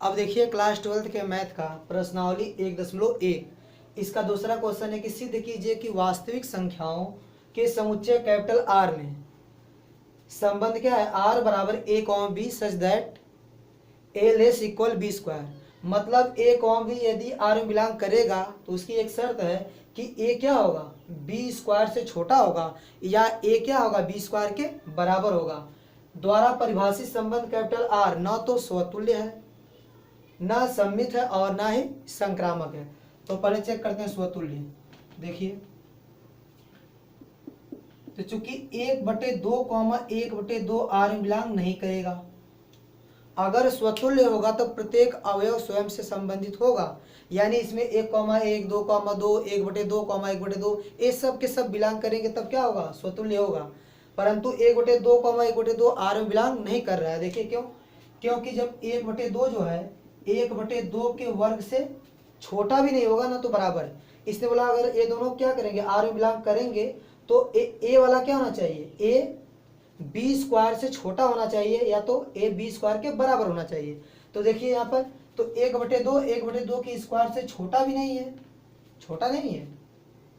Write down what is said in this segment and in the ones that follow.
अब देखिए class 12th के मैथ का प्रश्नावली 1.1 इसका दूसरा क्वेश्चन है कि सिद्ध कीजिए कि वास्तविक संख्याओं के समुच्चय कैपिटल आर में संबंध क्या है, आर बराबर A comma B such that A less equal B square. मतलब ए कॉम बी यदि आर में बिलोंग करेगा तो उसकी एक शर्त है कि ए क्या होगा, बी स्क्वायर से छोटा होगा या ए क्या होगा, बी स्क्वायर के बराबर होगा। द्वारा परिभाषित संबंध कैपिटल आर न तो स्वतुल्य है, ना सम्मित है और ना ही संक्रामक है। तो पहले चेक करते हैं स्वतुल्य। देखिए तो चूंकि 1/2, 1/2 में बिलोंग नहीं करेगा। अगर स्वतुल्य होगा तो प्रत्येक अवयव स्वयं से संबंधित होगा, यानी इसमें 1,1, 2,2, 1/2, 1/2 ये सब के सब बिलोंग करेंगे तब क्या होगा, स्वतुल्य होगा। परंतु 1/2, 1/2 आर में बिलोंग नहीं कर रहा है। देखिए क्यों, क्योंकि जब 1/2 जो है 1/2 के वर्ग से छोटा भी नहीं होगा ना तो बराबर है। इसने बोला अगर ये दोनों क्या करेंगे, आर में बिलोंग करेंगे तो ए वाला क्या होना चाहिए, ए बी स्क्वायर से छोटा होना चाहिए या तो ए बी स्क्वायर के बराबर होना चाहिए। तो देखिए यहाँ पर तो 1/2 1/2 की स्क्वायर से छोटा भी नहीं है, छोटा नहीं है,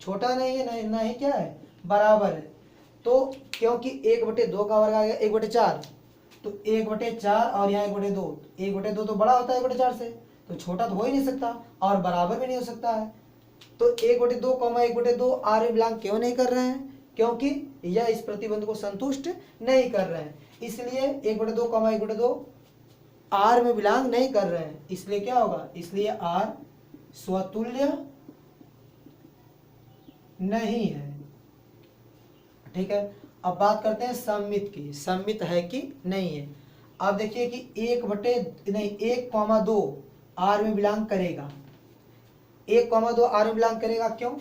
छोटा नहीं है ना ही क्या है, बराबर है। तो क्योंकि 1/2 का वर्ग आ गया 1/4, तो 1/4 और यहाँ 1/2, 1/2 तो बड़ा होता है 1/4 से, तो छोटा तो हो ही नहीं सकता और बराबर भी नहीं हो सकता है। तो 1/2, 1/2 आर में बिलोंग क्यों नहीं कर रहे हैं, क्योंकि यह इस प्रतिबंध को संतुष्ट नहीं कर रहे हैं। इसलिए 1/2, 1/2 आर में बिलोंग नहीं कर रहे हैं, इसलिए क्या होगा, इसलिए आर स्वतुल्य नहीं है। ठीक है, अब बात करते हैं सम्मित की, सम्मित है कि नहीं है। अब देखिए कि 1/2 आर में बिलोंग करेगा, 1,2 आर में बिलोंग करेगा। क्यों,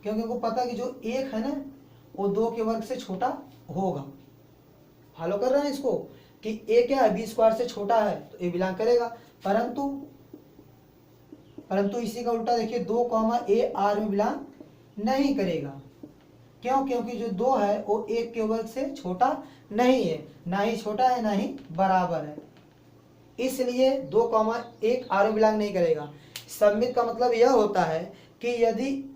क्योंकि उनको पता कि जो 1 है ना वो 2 के वर्ग से छोटा होगा। फॉलो कर रहे हैं इसको कि ए क्या है, बी स्क्वायर से छोटा है तो ए बिलोंग करेगा। परंतु इसी का उल्टा देखिए 2, ए आर में बिलोंग नहीं करेगा। क्यों, क्योंकि जो 2 है वो 1 के वर्ग से छोटा नहीं है, ना ही छोटा है ना ही बराबर है, इसलिए 2, 1 आर में बिलोंग नहीं करेगा। सम्मित का मतलब यह होता है कि यदि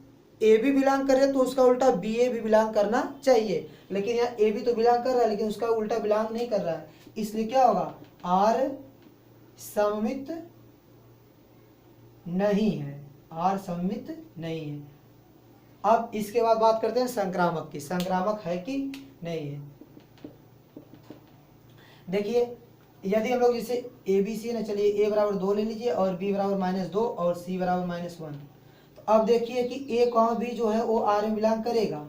ए भी बिलोंग करे तो उसका उल्टा बी ए भी बिलोंग करना चाहिए, लेकिन यहाँ ए भी तो बिलोंग कर रहा है लेकिन उसका उल्टा बिलोंग नहीं कर रहा है, इसलिए क्या होगा, आर सम्मित नहीं है, आर सम्मित नहीं है। अब इसके बाद बात करते हैं संक्रामक की, संक्रामक है कि नहीं है। देखिए यदि हम लोग जैसे ए बी सी ना, चलिए ए बराबर 2 ले लीजिए और बी बराबर -2 और सी बराबर -1। तो अब देखिए कि ए कॉमा बी जो है वो आर में बिलोंग करेगा,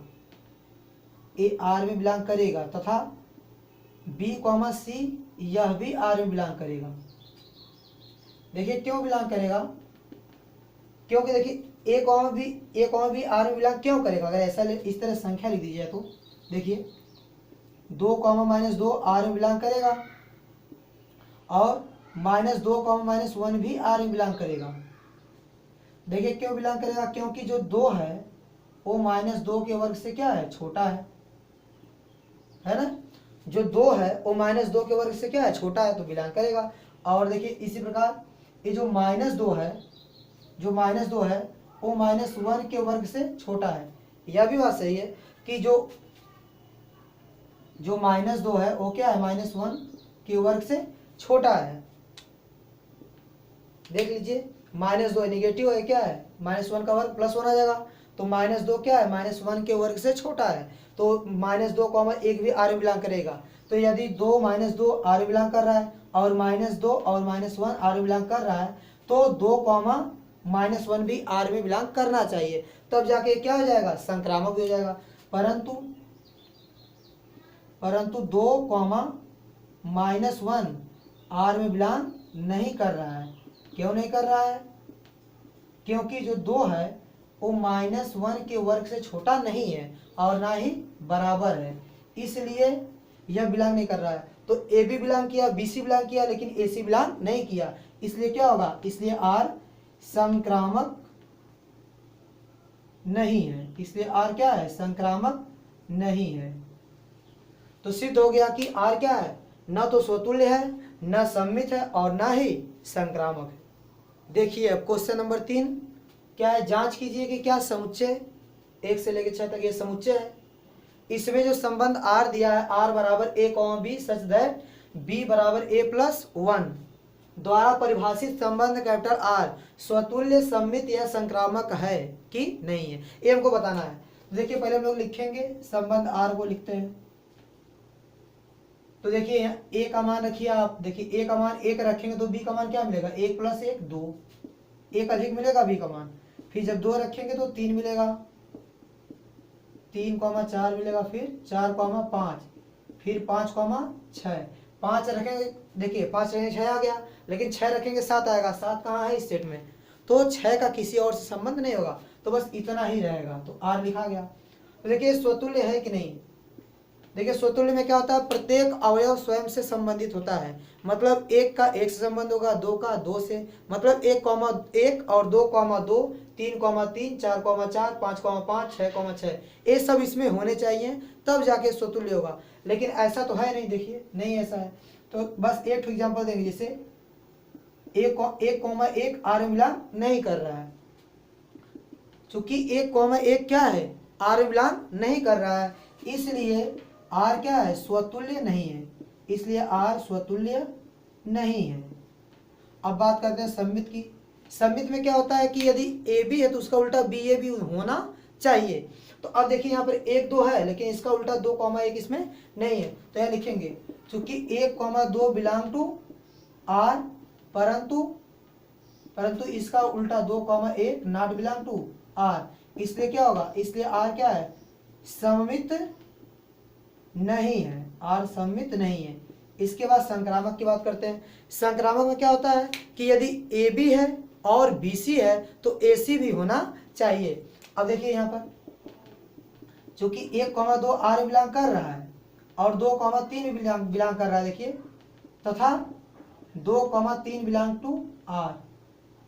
ए आर में बिलोंग करेगा तथा बी कॉमा सी यह भी आर में बिलोंग करेगा। देखिए क्यों बिलोंग करेगा, क्योंकि देखिए ए कॉमा बी आर में बिलोंग क्यों करेगा। अगर ऐसा इस तरह संख्या लिख दीजिए तो देखिए 2, -2 आर में बिलोंग करेगा और -2, -1 भी आर में बिलोंग करेगा। देखिए क्यों बिलोंग करेगा, क्योंकि जो 2 है वो -2 के वर्ग से क्या है, छोटा है ना। जो 2 है वो -2 के वर्ग से क्या है, छोटा है, तो बिलोंग करेगा। और देखिए इसी प्रकार ये जो -2 है, जो -2 है वो -1 के वर्ग से छोटा है। यह भी बात सही है कि जो -2 है वो क्या है, -1 के वर्ग से छोटा है। देख लीजिए -2 निगेटिव है, क्या है, -1 का वर्ग +1 आ जाएगा, तो -2 क्या है, -1 के वर्ग से छोटा है, तो -2, 1 भी आर में बिलोंग करेगा। तो यदि 2 -2 आर में बिलोंग कर रहा है और -2 और -1 आर में बिलोंग कर रहा है तो 2, -1 भी आर में बिलोंग करना चाहिए, तब जाके क्या हो जाएगा, संक्रामक भी हो जाएगा। परंतु 2, -1 आर में बिलोंग नहीं कर रहा है। क्यों नहीं कर रहा है, क्योंकि जो 2 है वो -1 के वर्ग से छोटा नहीं है और ना ही बराबर है, इसलिए यह बिलोंग नहीं कर रहा है। तो ए बी बिलोंग किया, बी सी बिलोंग किया, लेकिन ए सी बिलोंग नहीं किया, इसलिए क्या होगा, इसलिए आर संक्रामक नहीं है, इसलिए आर क्या है, संक्रामक नहीं है। तो सिद्ध हो गया कि आर क्या है, ना तो स्वतुल्य है न सममित है और न ही संक्रामक है। देखिए अब क्वेश्चन नंबर 3 क्या है, जांच कीजिए कि क्या समुच्चय 1 से लेकर 6 तक ये समुच्चय है। इसमें जो संबंध R दिया है, R बराबर a comma B such that b बराबर a+1 द्वारा परिभाषित संबंध कैपिटल R स्वतुल्य सममित या संक्रामक है कि नहीं है, ये हमको बताना है। तो देखिए पहले हम लोग लिखेंगे संबंध R को लिखते हैं। तो देखिए यहाँ a का मान रखिए आप, देखिए a का मान 1 रखेंगे तो b का मान क्या मिलेगा, 1 + 1 2, 1 अधिक मिलेगा b का मान। फिर जब 2 रखेंगे तो 3 मिलेगा, 3,4 मिलेगा, फिर 4,5, फिर 5,6, 5 रखेंगे, देखिए 5 रखेंगे 6 आ गया, लेकिन 6 रखेंगे 7 आएगा, 7 कहाँ है इस सेट में, तो 6 का किसी और से संबंध नहीं होगा, तो बस इतना ही रहेगा, तो R लिखा गया। तो देखिए स्वतुल्य है कि नहीं, देखिए स्वतुल्य में क्या होता है, प्रत्येक अवयव स्वयं से संबंधित होता है, मतलब 1 का 1 से संबंध होगा, 2 का 2 से, मतलब 1,1 और 2,2, 3,3, 4,4, 5,5, 6,6 ये सब इसमें होने चाहिए, तब जाके स्वतुल्य होगा। लेकिन ऐसा तो है नहीं, देखिए नहीं ऐसा है। तो बस एक एग्जाम्पल देंगे, जैसे 1,1 R में बिलोंग नहीं कर रहा है, चूंकि 1,1 क्या है, R में बिलोंग नहीं कर रहा है, इसलिए R क्या है, स्वतुल्य नहीं है, इसलिए R स्वतुल्य नहीं है। अब बात करते हैं सममित की। सममित में क्या होता है कि यदि AB है तो उसका उल्टा BA भी होना चाहिए। तो अब देखिए यहाँ पर 1 2 है, लेकिन इसका उल्टा 2,1 इसमें नहीं है, तो यहाँ लिखेंगे चूंकि 1,2 बिलोंग टू R, परंतु इसका उल्टा 2,1 नॉट बिलोंग टू R, इसलिए क्या होगा, इसलिए R क्या है, सममित नहीं है, R सममित नहीं है। इसके बाद संक्रामक की बात करते हैं। संक्रामक में क्या होता है कि यदि AB है और BC है तो AC भी होना चाहिए। अब देखिए यहाँ पर चूंकि 1,2 R बिलोंग कर रहा है और 2,3 भी बिलोंग कर रहा है, देखिए, तथा 2,3 बिलोंग टू R,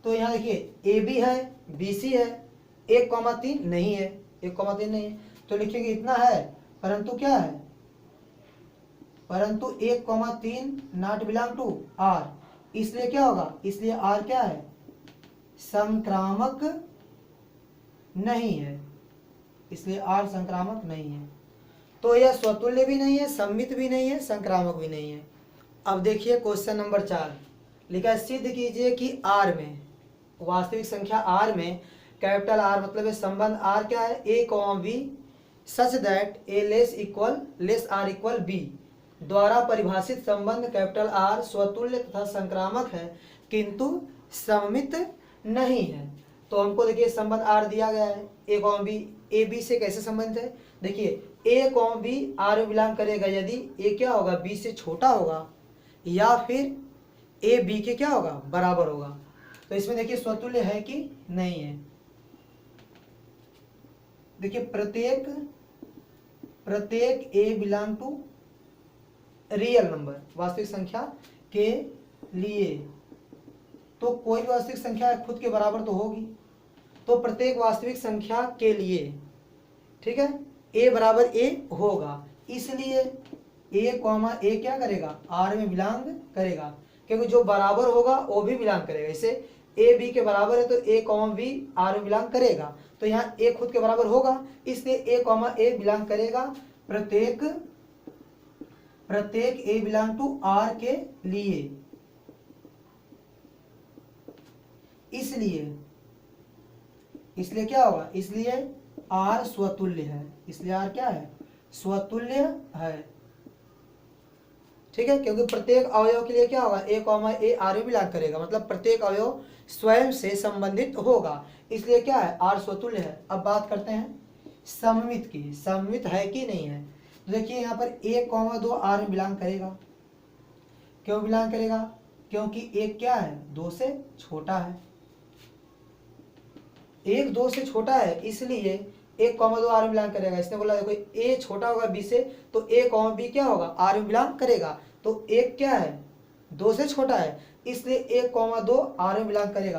तो यहाँ देखिए AB है BC है, 1,3 नहीं है, 1,3 नहीं है, तो लिखेंगे इतना है, परंतु क्या है, परंतु 1,3 नॉट बिलोंग टू R, इसलिए क्या होगा, इसलिए R क्या है, संक्रामक नहीं है, इसलिए R संक्रामक नहीं है। तो यह स्वतुल्य भी नहीं है, सममित भी नहीं है, संक्रामक भी नहीं है। अब देखिए क्वेश्चन नंबर 4 लिखा है, सिद्ध कीजिए कि R में, वास्तविक संख्या R में कैपिटल R मतलब है संबंध R क्या है, a, b सच दैट a< b द्वारा परिभाषित संबंध कैपिटल R स्वतुल्य तथा संक्रामक है किंतु सममित नहीं है। तो हमको देखिए संबंध R दिया गया है, a, b, a b से कैसे संबंधित है, देखिए a, b R में बिलोंग करेगा यदि a क्या होगा, b से छोटा होगा, या फिर a b के क्या होगा, बराबर होगा। तो इसमें देखिए स्वतुल्य है कि नहीं है। देखिए प्रत्येक a belong to real number, वास्तविक संख्या के लिए, तो कोई भी वास्तविक संख्या खुद के बराबर तो होगी, तो प्रत्येक वास्तविक संख्या के लिए, ठीक है, a बराबर a होगा, इसलिए a, क्या करेगा, R में बिलोंग करेगा, क्योंकि जो बराबर होगा वो भी बिलोंग करेगा। इसे a b के बराबर है तो a, b R में बिलोंग करेगा, तो यहाँ a खुद के बराबर होगा, इसलिए a, बिलोंग करेगा प्रत्येक a बिलोंग टू R के लिए, इसलिए क्या होगा, इसलिए R स्वतुल्य है, इसलिए R क्या है, स्वतुल्य है, ठीक है, क्योंकि प्रत्येक अवयव के लिए क्या होगा, a, R में बिलोंग करेगा, मतलब प्रत्येक अवयव स्वयं से संबंधित होगा, इसलिए क्या है, R स्वतुल्य है। अब बात करते हैं सममित की, सममित है कि नहीं है। तो देखिए यहाँ पर 1,2 R में बिलोंग करेगा, क्यों बिलोंग करेगा, क्योंकि 1 क्या है, 2 से छोटा है, 1 2 से छोटा है, इसलिए 1,2 R में बिलोंग करेगा। इसने बोला देखो a छोटा होगा b से, तो a, b क्या होगा, R में बिलोंग करेगा, तो 1 क्या है, 2 से छोटा है, इसलिए 1,2 R में बिलोंग करेगा,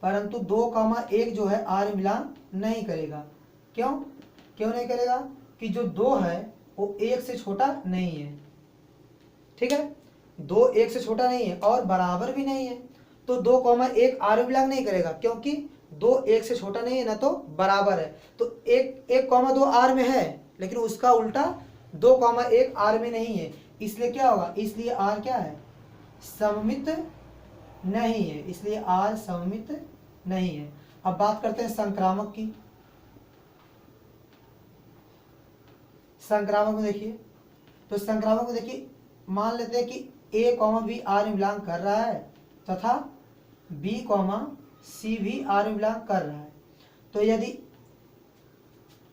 परंतु 2,1 जो है R में बिलोंग नहीं करेगा। क्यों नहीं करेगा, कि जो 2 है वो 1 से छोटा नहीं है, ठीक है, 2 1 से छोटा नहीं है और बराबर भी नहीं है, तो 2,1 आर में बिलोंग नहीं करेगा, क्योंकि 2 1 से छोटा नहीं है ना तो बराबर है। तो 1,2 आर में है, लेकिन उसका उल्टा 2,1 आर में नहीं है, इसलिए क्या होगा, इसलिए आर क्या है, सममित नहीं है, इसलिए आर सममित नहीं है। अब बात करते हैं संक्रामक की। संक्रामक में देखिए, तो संक्रामक में देखिए, मान लेते हैं कि a, b आर में बिलोंग कर रहा है तथा b, c भी आर में बिलोंग कर रहा है। तो यदि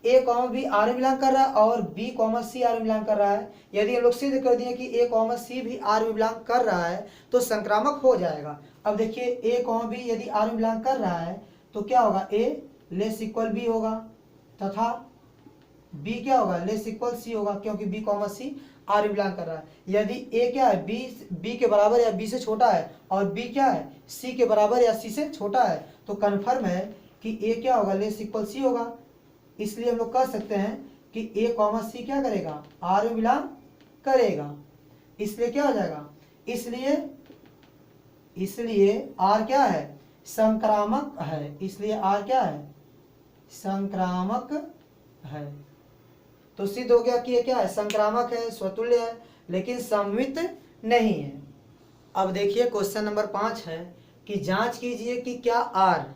a, b आर में बिलोंग कर रहा है और b, c आर में बिलोंग कर रहा है, यदि हम लोग सिद्ध कर दिए कि a, c भी आर में बिलोंग कर रहा है तो संक्रामक हो जाएगा। अब देखिए a, b यदि आर में बिलोंग कर रहा है तो क्या होगा, a लेस इक्वल b होगा तथा b क्या होगा, लेस इक्वल c होगा, क्योंकि b, c आर में बिलोंग कर रहा है। यदि a क्या है, b के बराबर या b से छोटा है और b क्या है, c के बराबर या c से छोटा है, तो कन्फर्म है कि a क्या होगा, लेस इक्वल c होगा। इसलिए हम लोग कह सकते हैं कि a, c क्या करेगा, आर में बिलोंग करेगा, इसलिए क्या हो जाएगा, इसलिए आर क्या है, संक्रामक है, इसलिए आर क्या है, संक्रामक है। तो सिद्ध हो गया कि ये क्या है, संक्रामक है, स्वतुल्य है, लेकिन सममित नहीं है। अब देखिए क्वेश्चन नंबर 5 है कि जांच कीजिए कि क्या आर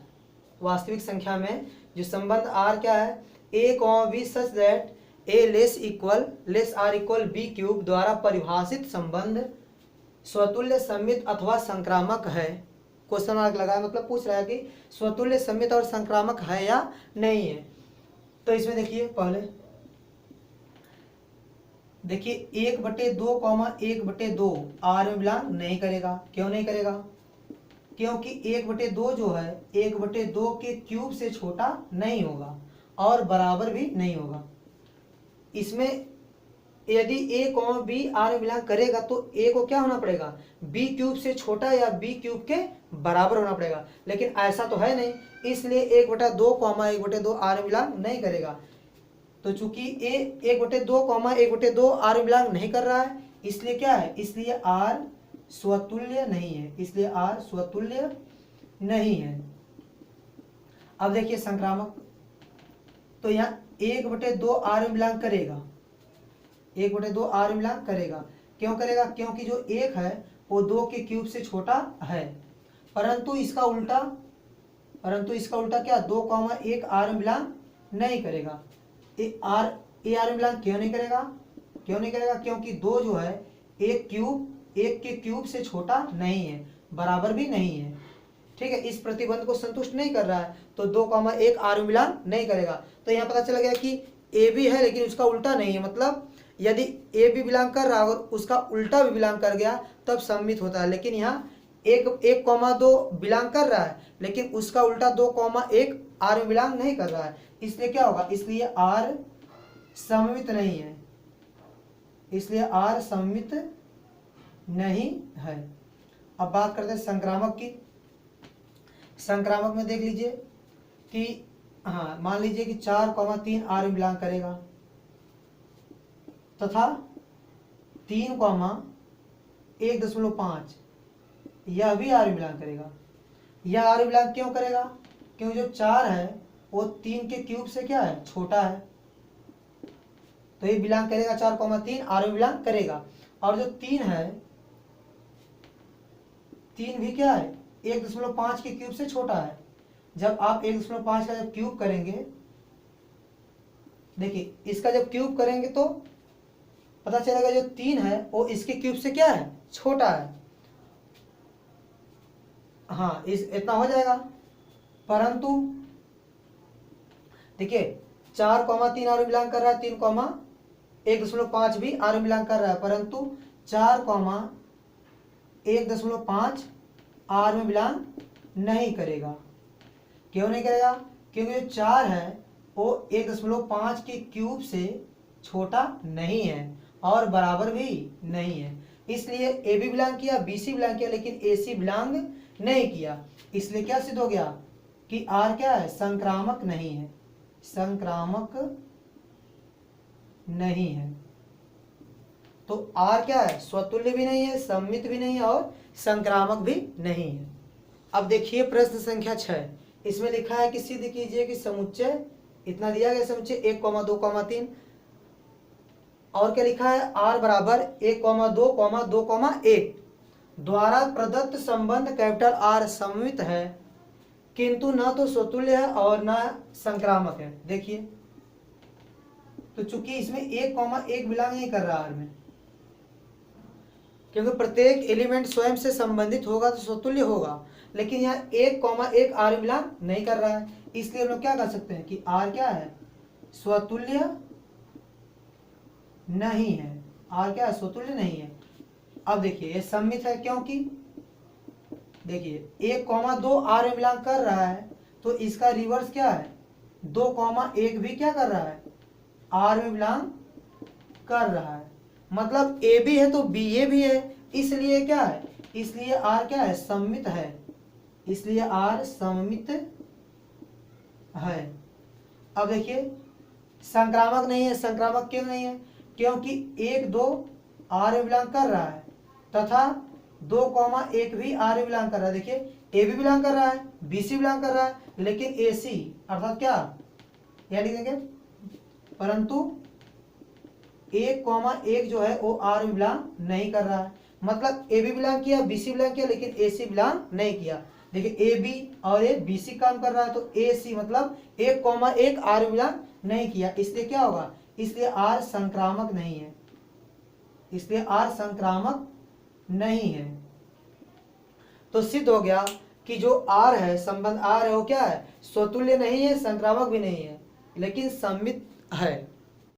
वास्तविक संख्या में जो संबंध आर क्या है, a, b सच दैट a less or equal b cube द्वारा परिभाषित संबंध स्वतुल्य, सममित अथवा संक्रामक है। क्वेश्चन मार्क लगाया, मतलब पूछ रहा है कि स्वतुल्य, सममित और संक्रामक है या नहीं है। तो इसमें देखिए, पहले देखिए 1/2, 1/2 आर में बिलोंग नहीं करेगा। क्यों नहीं करेगा, क्योंकि 1/2 जो है 1/2 के क्यूब से छोटा नहीं होगा और बराबर भी नहीं होगा। इसमें यदि a, b आर में बिलोंग करेगा तो a को क्या होना पड़ेगा, b क्यूब से छोटा या b क्यूब के बराबर होना पड़ेगा, लेकिन ऐसा तो है नहीं, इसलिए 1/2, 1/2 आर में बिलोंग नहीं करेगा। तो चूंकि a 1/2, 1/2 आर में बिलोंग नहीं कर रहा है, इसलिए क्या है, इसलिए आर स्वतुल्य नहीं है, इसलिए आर स्वतुल्य नहीं है। अब देखिए संक्रामक, तो यहाँ 1/2 आर में बिलोंग करेगा, 1/2 आर में बिलोंग करेगा। क्यों करेगा, क्योंकि जो 1 है वो 2 के क्यूब से छोटा है, परंतु इसका उल्टा क्या, 2,1 आर में बिलोंग नहीं करेगा। ए आर में बिलोंग क्यों नहीं करेगा, क्योंकि 2 जो है 1 के क्यूब से छोटा नहीं है, बराबर भी नहीं है। ठीक है, इस प्रतिबंध को संतुष्ट नहीं कर रहा है, तो 2,1 आर में बिलोंग नहीं करेगा। तो यहाँ पता चला गया कि ए भी है लेकिन उसका उल्टा नहीं है, मतलब यदि ए भी बिलोंग कर रहा है और उसका उल्टा भी बिलोंग कर गया तब सम्मित होता है, लेकिन यहाँ 1,2 बिलोंग कर रहा है लेकिन उसका उल्टा 2,1 आर में बिलोंग नहीं कर रहा है, इसलिए क्या होगा, इसलिए आर सममित नहीं है, इसलिए आर सममित नहीं है। अब बात करते हैं संक्रामक की। संक्रामक में देख लीजिए कि हाँ, मान लीजिए कि 4,3 आर में बिलोंग करेगा तथा 3,1.5 यह भी आर में बिलोंग करेगा। यह आर में बिलोंग क्यों करेगा, क्योंकि जो 4 है वो 3 के क्यूब से क्या है, छोटा है, तो ये बिलोंग करेगा, 4,3 आर में बिलोंग करेगा। और जो 3 है, 3 भी क्या है, 1.5 के क्यूब से छोटा है। जब आप 1.5 का जब क्यूब करेंगे, देखिए इसका जब क्यूब करेंगे तो पता चलेगा जो 3 है वो इसके क्यूब से क्या है, छोटा है। हाँ, इतना हो जाएगा, परंतु देखिए 4,3 आर में बिलोंग कर रहा है, 3,1.5 भी आर में बिलोंग कर रहा है, परंतु 4,1.5 आर में बिलोंग नहीं करेगा। क्यों नहीं करेगा, क्योंकि जो 4 है वो 1.5 के क्यूब से छोटा नहीं है और बराबर भी नहीं है, इसलिए ए बी बिलोंग किया, बी सी बिलोंग किया, लेकिन ए सी बिलोंग नहीं किया। इसलिए क्या सिद्ध हो गया कि आर क्या है, संक्रामक नहीं है, संक्रामक नहीं है। तो R क्या है, स्वतुल्य भी नहीं है, सममित भी नहीं है और संक्रामक भी नहीं है। अब देखिए प्रश्न संख्या 6, इसमें लिखा है कि सिद्ध कीजिए कि समुच्चय, इतना दिया गया समुच्चय 1, 2, 3, और क्या लिखा है, R बराबर 1, 2, 2, 1 द्वारा प्रदत्त संबंध कैपिटल R सममित है किंतु न तो स्वतुल्य है और न संक्रामक है। देखिए, तो चूंकि इसमें 1, 1 बिलोंग नहीं कर रहा R में, क्योंकि प्रत्येक एलिमेंट स्वयं से संबंधित होगा तो स्वतुल्य होगा, लेकिन यहाँ 1, 1 R बिलोंग नहीं कर रहा है, इसलिए हम लोग क्या कर सकते हैं कि R क्या है, स्वतुल्य नहीं है। R क्या है, स्वतुल्य नहीं है। अब देखिए ये सममित है, क्योंकि देखिए 1, 2 R में बिलोंग कर रहा है, तो इसका रिवर्स क्या है, 2, 1 भी क्या कर रहा है, R में बिलोंग कर रहा है। मतलब A भी है तो BA भी है, इसलिए क्या है, इसलिए R क्या है, सममित है, इसलिए R सममित है। अब देखिए संक्रामक नहीं है, संक्रामक क्यों नहीं है, क्योंकि 1, 2 R में बिलोंग कर रहा है तथा 2, 1 भी R में बिलोंग कर रहा है। देखिए A भी बिलोंग कर रहा है, BC बिलोंग कर रहा है, लेकिन AC अर्थात क्या, यह लिख देंगे, परंतु 1, 1 जो है वो R में बिलोंग नहीं कर रहा है। मतलब A भी बिलोंग किया, BC बिलोंग किया, लेकिन AC बिलोंग नहीं किया। देखिए AB और ये BC काम कर रहा है, तो AC मतलब 1, 1 R में बिलोंग नहीं किया, इसलिए क्या होगा, इसलिए R संक्रामक नहीं है, इसलिए R संक्रामक नहीं है। तो सिद्ध हो गया कि जो R है, संबंध R है, वो क्या है, स्वतुल्य नहीं है, संक्रामक भी नहीं है, लेकिन सममित है।